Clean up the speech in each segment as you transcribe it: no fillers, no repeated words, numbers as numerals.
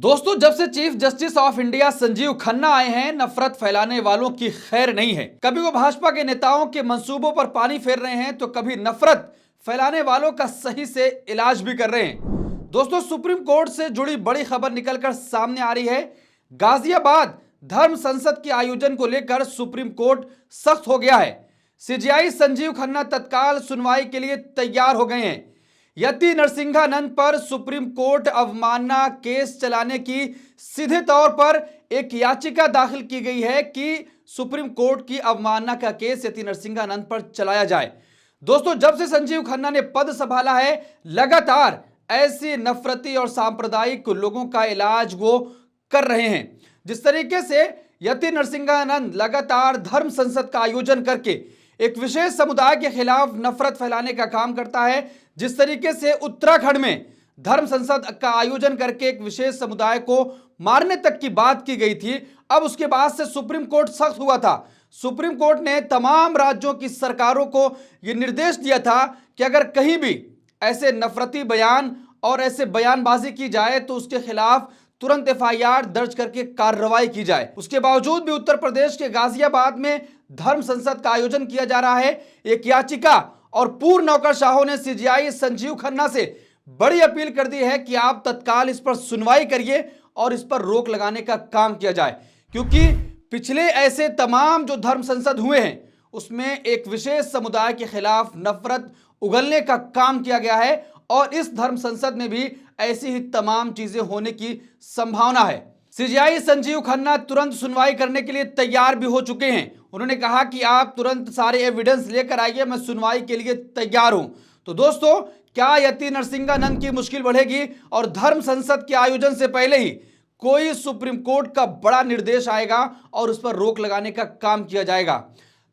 दोस्तों, जब से chief justice of India Sanjeev Khanna आए हैं, नफरत फैलाने वालों की खैर नहीं है। कभी वो भाजपा के नेताओं के मंसूबों पर पानी फेर रहे हैं, तो कभी नफरत फैलाने वालों का सही से इलाज भी कर रहे हैं। दोस्तों, सुप्रीम कोर्ट से जुड़ी बड़ी खबर निकलकर सामने आ रही है। गाजियाबाद धर्म संसद के आयोजन को लेकर सुप्रीम कोर्ट सख्त हो गया है। सीजेआई संजीव खन्ना तत्काल सुनवाई के लिए तैयार हो गए हैं। यति नरसिंहानंद पर सुप्रीम कोर्ट अवमानना केस चलाने की सीधे तौर पर एक याचिका दाखिल की गई है कि सुप्रीम कोर्ट की अवमानना का केस यति नरसिंहानंद पर चलाया जाए। दोस्तों, जब से संजीव खन्ना ने पद संभाला है, लगातार ऐसी नफरती और सांप्रदायिक लोगों का इलाज वो कर रहे हैं। जिस तरीके से यति नरसिंहानंद लगातार धर्म संसद का आयोजन करके एक विशेष समुदाय के खिलाफ नफरत फैलाने का काम करता है, जिस तरीके से उत्तराखंड में धर्म संसद का आयोजन करके एक विशेष समुदाय को मारने तक की बात की गई थी, अब उसके बाद से सुप्रीम कोर्ट सख्त हुआ था। सुप्रीम कोर्ट ने तमाम राज्यों की सरकारों को यह निर्देश दिया था कि अगर कहीं भी ऐसे नफरती बयान और ऐसे बयानबाजी की जाए तो उसके खिलाफ तुरंत एफआईआर दर्ज करके कार्रवाई की जाए। उसके बावजूद भी उत्तर प्रदेश के गाजियाबाद में धर्म संसद का आयोजन किया जा रहा है। एक याचिका और पूर्व नौकरशाहों ने सीजेआई संजीव खन्ना से बड़ी अपील कर दी है कि आप तत्काल इस पर सुनवाई करिए और इस पर रोक लगाने का काम किया जाए, क्योंकि पिछले ऐसे तमाम जो धर्म संसद हुए हैं उसमें एक विशेष समुदाय के खिलाफ नफरत उगलने का काम किया गया है और इस धर्म संसद में भी ऐसी ही तमाम चीजें होने की संभावना है। सीजेआई संजीव खन्ना तुरंत सुनवाई करने के लिए तैयार भी हो चुके हैं। उन्होंने कहा कि आप तुरंत सारे एविडेंस लेकर आइए, मैं सुनवाई के लिए तैयार हूं। तो दोस्तों, क्या यति नरसिंहानंद की मुश्किल बढ़ेगी और धर्म संसद के आयोजन से पहले ही कोई सुप्रीम कोर्ट का बड़ा निर्देश आएगा और उस पर रोक लगाने का काम किया जाएगा?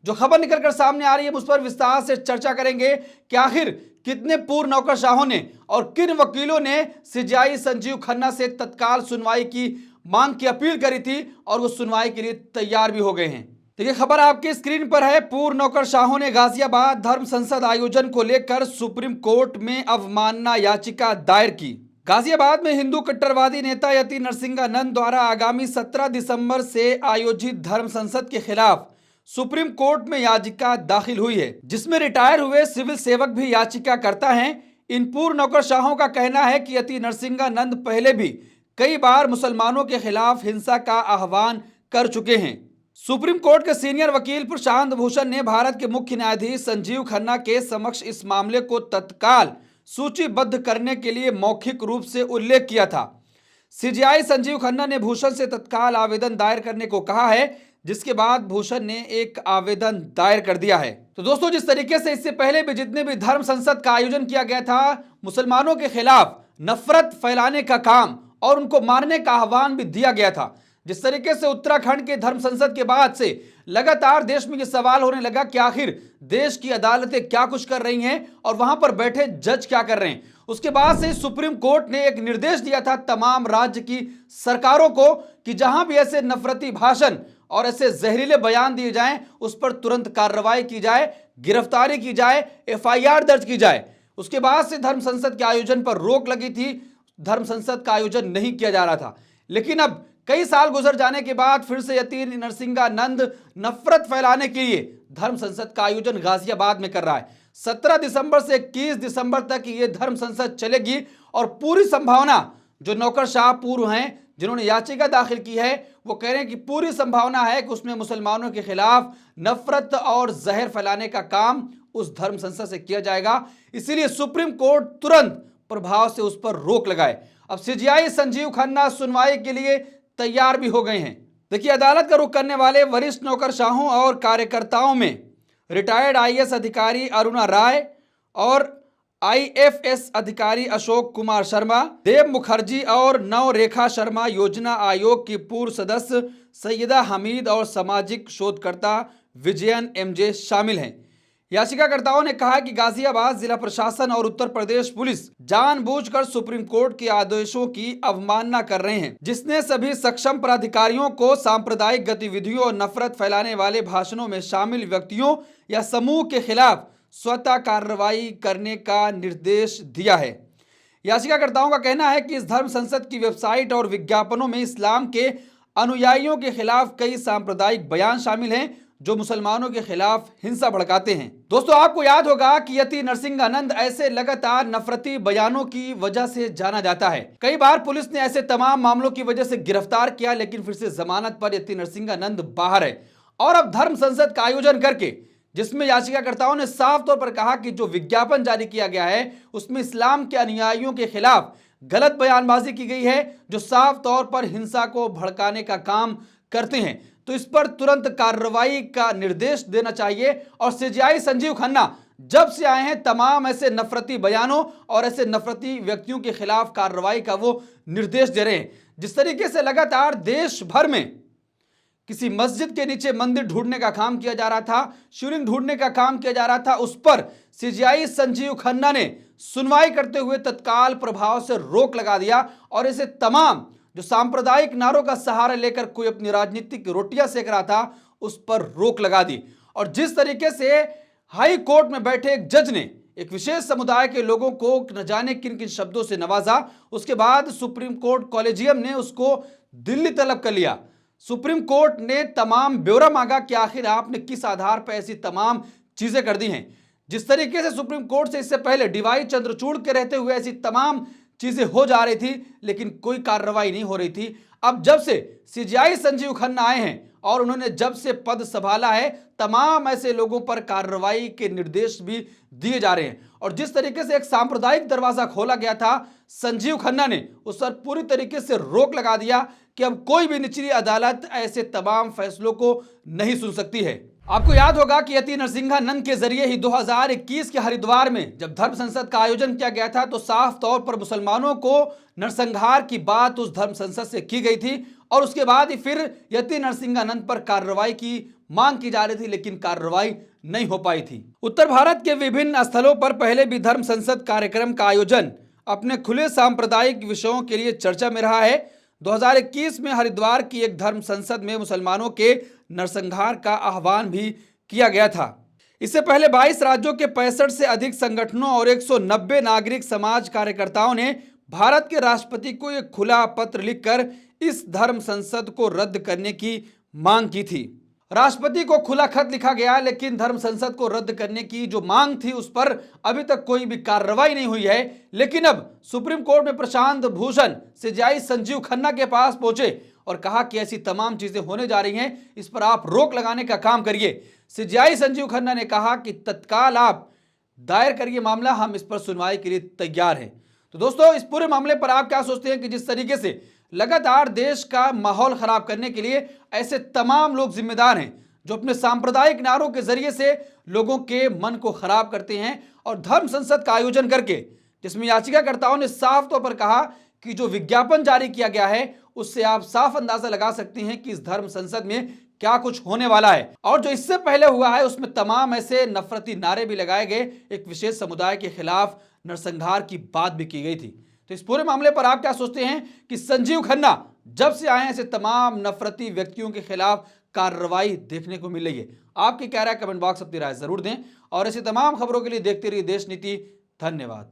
जो खबर निकलकर सामने आ रही है उस पर विस्तार से चर्चा करेंगे कि आखिर कितने पूर्व नौकरशाहों ने और किन वकीलों ने सीजेआई संजीव खन्ना से तत्काल सुनवाई की मांग की अपील करी थी और वो सुनवाई के लिए तैयार भी हो गए हैं। देखिए, खबर आपके स्क्रीन पर है। पूर्व नौकरशाहों ने गाजियाबाद धर्म संसद आयोजन को लेकर सुप्रीम कोर्ट में अवमानना याचिका दायर की। गाजियाबाद में हिंदू कट्टरवादी नेता यति नरसिंहानंद द्वारा आगामी 17 दिसंबर से आयोजित धर्म संसद के खिलाफ सुप्रीम कोर्ट में याचिका दाखिल हुई है, जिसमें रिटायर हुए सिविल सेवक भी याचिका करता है। इन पूर्व नौकरशाहों का कहना है कि यति नरसिंहानंद पहले भी कई बार मुसलमानों के खिलाफ हिंसा का आह्वान कर चुके हैं। सुप्रीम कोर्ट के सीनियर वकील प्रशांत भूषण ने भारत के मुख्य न्यायाधीश संजीव खन्ना के समक्ष इस मामले को तत्काल सूचीबद्ध करने के लिए मौखिक रूप से उल्लेख किया था। सीजेआई संजीव खन्ना ने भूषण से तत्काल आवेदन दायर करने को कहा है, जिसके बाद भूषण ने एक आवेदन दायर कर दिया है। तो दोस्तों, जिस तरीके से इससे पहले भी जितने भी धर्म संसद का आयोजन किया गया था, मुसलमानों के खिलाफ नफरत फैलाने का काम और उनको मारने का आह्वान भी दिया गया था। जिस तरीके से उत्तराखंड के धर्म संसद के बाद से लगातार देश में यह सवाल होने लगा कि आखिर देश की अदालतें क्या कुछ कर रही हैं और वहां पर बैठे जज क्या कर रहे हैं। उसके बाद से सुप्रीम कोर्ट ने एक निर्देश दिया था तमाम राज्य की सरकारों को कि जहां भी ऐसे नफरती भाषण और ऐसे जहरीले बयान दिए जाएं, उस पर तुरंत कार्रवाई की जाए, गिरफ्तारी की जाए, एफआईआर दर्ज की जाए। उसके बाद से धर्म संसद के आयोजन पर रोक लगी थी, धर्म संसद का आयोजन नहीं किया जा रहा था। लेकिन अब कई साल गुजर जाने के बाद फिर से यति नरसिंहानंद नफरत फैलाने के लिए धर्म संसद का आयोजन गाजियाबाद में कर रहा है। 17 दिसंबर से 21 दिसंबर तक ये धर्म संसद चलेगी और पूरी संभावना, जो नौकरशाह पूर्व हैं जिन्होंने याचिका दाखिल की है, वो कह रहे हैं कि पूरी संभावना है कि उसमें मुसलमानों के खिलाफ नफरत और जहर फैलाने का काम उस धर्म संसद से किया जाएगा। इसीलिए सुप्रीम कोर्ट तुरंत प्रभाव से उस पर रोक लगाए। अब सीजेआई संजीव खन्ना सुनवाई के लिए तैयार भी हो गए हैं। देखिए, अदालत का रुख करने वाले वरिष्ठ नौकरशाहों और कार्यकर्ताओं में रिटायर्ड आईएएस अधिकारी अरुणा राय और आईएफएस अधिकारी अशोक कुमार शर्मा, देव मुखर्जी और नव रेखा शर्मा, योजना आयोग की पूर्व सदस्य सैयदा हमीद और सामाजिक शोधकर्ता विजयन एमजे शामिल हैं। याचिकाकर्ताओं ने कहा कि गाजियाबाद जिला प्रशासन और उत्तर प्रदेश पुलिस जानबूझकर सुप्रीम कोर्ट के आदेशों की अवमानना कर रहे हैं, जिसने सभी सक्षम प्राधिकारियों को सांप्रदायिक गतिविधियों और नफरत फैलाने वाले भाषणों में शामिल व्यक्तियों या समूह के खिलाफ स्वतः कार्रवाई करने का निर्देश दिया है। याचिकाकर्ताओं का कहना है कि इस धर्म संसद की वेबसाइट और विज्ञापनों में इस्लाम के अनुयायियों के खिलाफ कई सांप्रदायिक बयान शामिल हैं जो मुसलमानों के खिलाफ हिंसा भड़काते हैं। दोस्तों, आपको याद होगा कि यति नरसिंहानंद ऐसे लगातार नफरती बयानों की वजह से जाना जाता है। कई बार पुलिस ने ऐसे तमाम मामलों की वजह से गिरफ्तार किया, लेकिन फिर से जमानत पर यति नरसिंहानंद बाहर है। और अब धर्म संसद का आयोजन करके, जिसमें याचिकाकर्ताओं ने साफ तौर पर कहा कि जो विज्ञापन जारी किया गया है उसमें इस्लाम के अनुयायियों के खिलाफ गलत बयानबाजी की गई है जो साफ तौर पर हिंसा को भड़काने का काम करते हैं, तो इस पर तुरंत कार्रवाई का निर्देश देना चाहिए। और सीजेआई संजीव खन्ना जब से आए हैं तमाम ऐसे नफरती बयानों और ऐसे नफरती व्यक्तियों के खिलाफ कार्रवाई का वो निर्देश दे रहे हैं। जिस तरीके से लगातार देश भर में किसी मस्जिद के नीचे मंदिर ढूंढने का काम किया जा रहा था, शिवलिंग ढूंढने का काम किया जा रहा था, उस पर सीजेआई संजीव खन्ना ने सुनवाई करते हुए तत्काल प्रभाव से रोक लगा दिया और ऐसे तमाम जो सांप्रदायिक नारों का सहारा लेकर कोई अपनी राजनीतिक रोटियां सेक रहा था उस पर रोक लगा दी। और जिस तरीके से हाई कोर्ट में बैठे एक जज ने एक विशेष समुदाय के लोगों को न जाने किन किन शब्दों से नवाजा, उसके बाद सुप्रीम कोर्ट कॉलेजियम ने उसको दिल्ली तलब कर लिया। सुप्रीम कोर्ट ने तमाम ब्यौरा मांगा कि आखिर आपने किस आधार पर ऐसी तमाम चीजें कर दी हैं। जिस तरीके से सुप्रीम कोर्ट से इससे पहले डीवाई चंद्रचूड़ के रहते हुए ऐसी तमाम चीजें हो जा रही थी, लेकिन कोई कार्रवाई नहीं हो रही थी। अब जब से सीजेआई संजीव खन्ना आए हैं और उन्होंने जब से पद संभाला है, तमाम ऐसे लोगों पर कार्रवाई के निर्देश भी दिए जा रहे हैं। और जिस तरीके से एक सांप्रदायिक दरवाजा खोला गया था, संजीव खन्ना ने उस पर पूरी तरीके से रोक लगा दिया कि अब कोई भी निचली अदालत ऐसे तमाम फैसलों को नहीं सुन सकती है। आपको याद होगा कि यति नरसिंहानंद के जरिए ही 2021 के हरिद्वार में जब धर्म संसद का आयोजन किया गया था तो साफ तौर पर मुसलमानों को नरसंहार की बात उस धर्म संसद से की गई थी और उसके बाद ही फिर यति नरसिंहानंद पर कार्रवाई की मांग की जा रही थी, लेकिन कार्रवाई नहीं हो पाई थी। उत्तर भारत के विभिन्न स्थलों पर पहले भी धर्म संसद कार्यक्रम का आयोजन अपने खुले सांप्रदायिक विषयों के लिए चर्चा में रहा है। 2021 में हरिद्वार की एक धर्म संसद में मुसलमानों के नरसंहार का आह्वान भी किया गया था। इससे पहले 22 राज्यों के 65 से अधिक संगठनों और 190 नागरिक समाज कार्यकर्ताओं ने भारत के राष्ट्रपति को एक खुला पत्र लिखकर इस धर्म संसद को रद्द करने की मांग की थी। राष्ट्रपति को खुला खत लिखा गया, लेकिन धर्म संसद को रद्द करने की जो मांग थी उस पर अभी तक कोई भी कार्रवाई नहीं हुई है। लेकिन अब सुप्रीम कोर्ट में प्रशांत भूषण सीजेआई संजीव खन्ना के पास पहुंचे और कहा कि ऐसी तमाम चीजें होने जा रही हैं, इस पर आप रोक लगाने का काम करिए। सीजेआई संजीव खन्ना ने कहा कि तत्काल आप दायर करिए मामला, हम इस पर सुनवाई के लिए तैयार हैं। तो दोस्तों, इस पूरे मामले पर आप क्या सोचते हैं कि जिस तरीके से लगातार देश का माहौल खराब करने के लिए ऐसे तमाम लोग जिम्मेदार हैं जो अपने सांप्रदायिक नारों के जरिए से लोगों के मन को खराब करते हैं और धर्म संसद का आयोजन करके, जिसमें याचिकाकर्ताओं ने साफ तौर पर कहा कि जो विज्ञापन जारी किया गया है उससे आप साफ अंदाजा लगा सकते हैं कि इस धर्म संसद में क्या कुछ होने वाला है। और जो इससे पहले हुआ है उसमें तमाम ऐसे नफरती नारे भी लगाए गए, एक विशेष समुदाय के खिलाफ नरसंहार की बात भी की गई थी। तो इस पूरे मामले पर आप क्या सोचते हैं कि संजीव खन्ना जब से आए ऐसे तमाम नफरती व्यक्तियों के खिलाफ कार्रवाई देखने को मिल रही है? आपकी क्या राय, कमेंट बॉक्स अपनी राय जरूर दें और ऐसी तमाम खबरों के लिए देखते रहिए देश नीति। धन्यवाद।